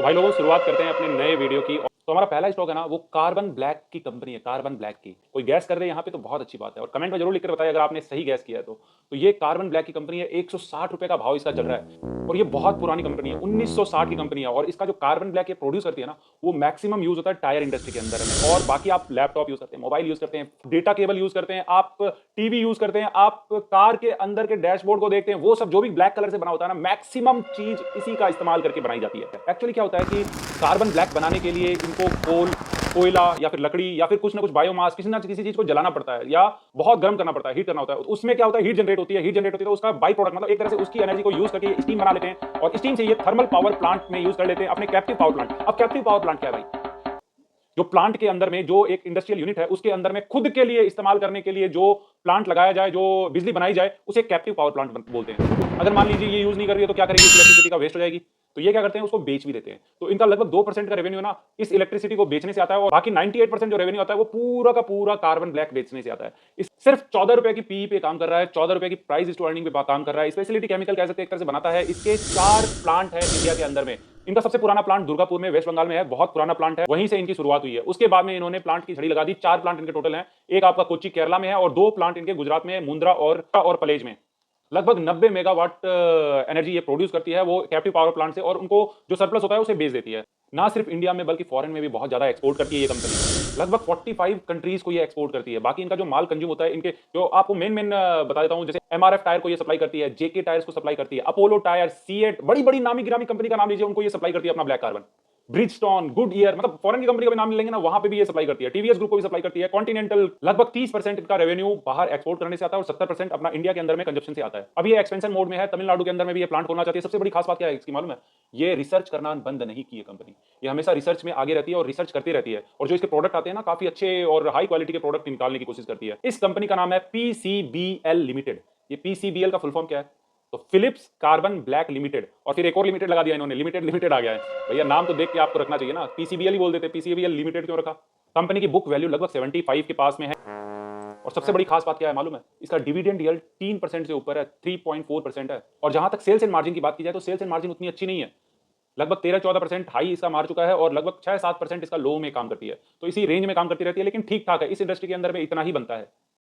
तो भाई लोगों शुरुआत करते हैं अपने नए वीडियो की। तो हमारा पहला स्टॉक है ना वो कार्बन ब्लैक की कंपनी है, कार्बन ब्लैक की। कोई गैस कर रहे हैं यहाँ पे तो बहुत अच्छी बात है, और कमेंट में जरूर लिखकर बताइए अगर आपने सही गैस किया है तो ये कार्बन ब्लैक की कंपनी है। 160 रुपए का भाव इसका चल रहा है और ये बहुत पुरानी कंपनी है, 1960 की कंपनी है। और इसका जो कार्बन ब्लैक ये प्रोड्यूस करती है ना वो मैक्सिमम यूज होता है टायर इंडस्ट्री के अंदर में। और बाकी आप लैपटॉप यूज करते हैं, मोबाइल यूज करते हैं, डेटा केबल यूज करते हैं, आप टीवी यूज करते हैं, आप कार के अंदर के डैशबोर्ड को देखते हैं, वो सब जो भी ब्लैक कलर से बना होता है ना मैक्सिमम चीज इसी का इस्तेमाल करके बनाई जाती है। एक्चुअली क्या होता है कि कार्बन ब्लैक बनाने के लिए इनको कोयला या फिर लकड़ी या फिर कुछ ना कुछ बायोमास किसी ना किसी चीज को जलाना पड़ता है या बहुत गर्म करना पड़ता है, हीट करना होता है। उसमें क्या होता है, हीट जनरेट होती है, हीट जनरेट होती है तो उसका बाई प्रोडक्ट मतलब एक तरह से उसकी एनर्जी को यूज करके स्टीम बना लेते हैं और स्टीम से ये थर्मल पावर प्लांट में यूज कर लेते हैं अपने कैप्टिव पावर प्लांट। अब कैप्टिव पावर प्लांट क्या है भाई? जो प्लांट के अंदर में जो एक इंडस्ट्रियल यूनिट है उसके अंदर में खुद के लिए इस्तेमाल करने के लिए जो प्लांट लगाया जाए, जो बिजली बनाई जाए, उसे कैप्टिव पावर प्लांट बोलते हैं। अगर मान लीजिए ये यूज नहीं कर रही है तो क्या करेगी? इलेक्ट्रिसिटी का वेस्ट हो जाएगी। तो ये क्या करते हैं, उसको बेच भी देते हैं। तो इनका लगभग 2% का रेवेन्यू ना इस इलेक्ट्रिसिटी को बेचने से आता है और बाकी 98% जो रेवेन्यू आता है वो पूरा का पूरा कार्बन ब्लैक बेचने से आता है। इस सिर्फ 14 रुपए की पीई पे काम कर रहा है, 14 रुपए की प्राइस टू अर्निंग पे काम कर रहा है। स्पेशलिटी केमिकल कह सकते हैं एक तरह से बनाता है। इसके 4 प्लांट है इंडिया के अंदर में। इनका सबसे पुराना प्लांट दुर्गापुर में वेस्ट बंगाल में है, बहुत पुराना प्लांट है, वहीं से इनकी शुरुआत हुई है। उसके बाद में इन्होंने प्लांट की झड़ी लगा दी। 4 प्लांट इनके टोटल हैं, एक आपका कोच्चि केरला में है और 2 प्लांट इनके गुजरात में, मुंद्रा और पलेज में। लगभग 90 मेगावाट एनर्जी ये प्रोड्यूस करती है वो कैप्टिव पावर प्लांट से, और उनको जो सरप्लस होता है उसे बेच देती है। ना सिर्फ इंडिया में बल्कि फॉरेन में भी बहुत ज्यादा एक्सपोर्ट करती है ये कंपनी। लगभग 45 कंट्रीज को ये एक्सपोर्ट करती है। बाकी इनका जो माल कंज्यूम होता है, इनके जो आपको मेन मेन बता देता हूं, जैसे एमआरएफ टायर को ये सप्लाई करती है, जेके टायर्स को सप्लाई करती है, अपोलो टायर, सीएट, बड़ी बड़ी नामी गिरामी कंपनी का नाम लीजिए, उनको ये सप्लाई करती है अपना black carbon. Bridgestone, good year, मतलब फॉरेन की कंपनी का भी नाम लेंगे ना वहां पे भी ये सप्लाई करती है। टीवीएस ग्रुप को भी सप्लाई करती है। कॉन्टिनेंटल लगभग 30% का रेवेन्यू बाहर एक्सपोर्ट करने से आता है और 70% अपना इंडिया के अंदर में कंजप्शन से आता है। अब ये एक्सपेंशन मोड में है, तमिलनाडु के अंदर में भी ये प्लांट खोलना चाहती है। सबसे बड़ी खास बात क्या है इसकी मालूम है? ये रिसर्च करना बंद नहीं की है कंपनी। ये हमेशा रिसर्च में आगे रहती है और रिसर्च करती रहती है, और जो इसके प्रोडक्ट आते हैं ना काफी अच्छे और हाई क्वालिटी के प्रोडक्ट निकालने की कोशिश करती है। इस कंपनी का नाम है पीसीबीएल लिमिटेड। ये पीसीबीएल का फुल फॉर्म क्या है? तो फिलिप्स कार्बन ब्लैक लिमिटेड, और फिर एक और लिमिटेड लगा दिया इन्होंने, लिमिटेड लिमिटेड आ गया है। भैया नाम तो देख के आपको रखना चाहिए ना, पीसीबीएल ही बोल देते, पीसीबीएल लिमिटेड क्यों रखा? कंपनी की बुक वैल्यू लगभग 75 के पास में है। और सबसे बड़ी खास बात क्या है मालूम है? इसका डिविडेंड यील्ड 3% से ऊपर है, 3.4% है। और जहां तक सेल्स एंड मार्जिन की बात की जाए तो सेल्स एंड मार्जिन उतनी अच्छी नहीं है। लगभग 13-14% हाई इसका मार चुका है और लगभग 6-7% इसका लो में काम करती है। तो इसी रेंज में काम करती रहती है, लेकिन ठीक ठाक है, इस इंडस्ट्री के अंदर में इतना ही बनता है।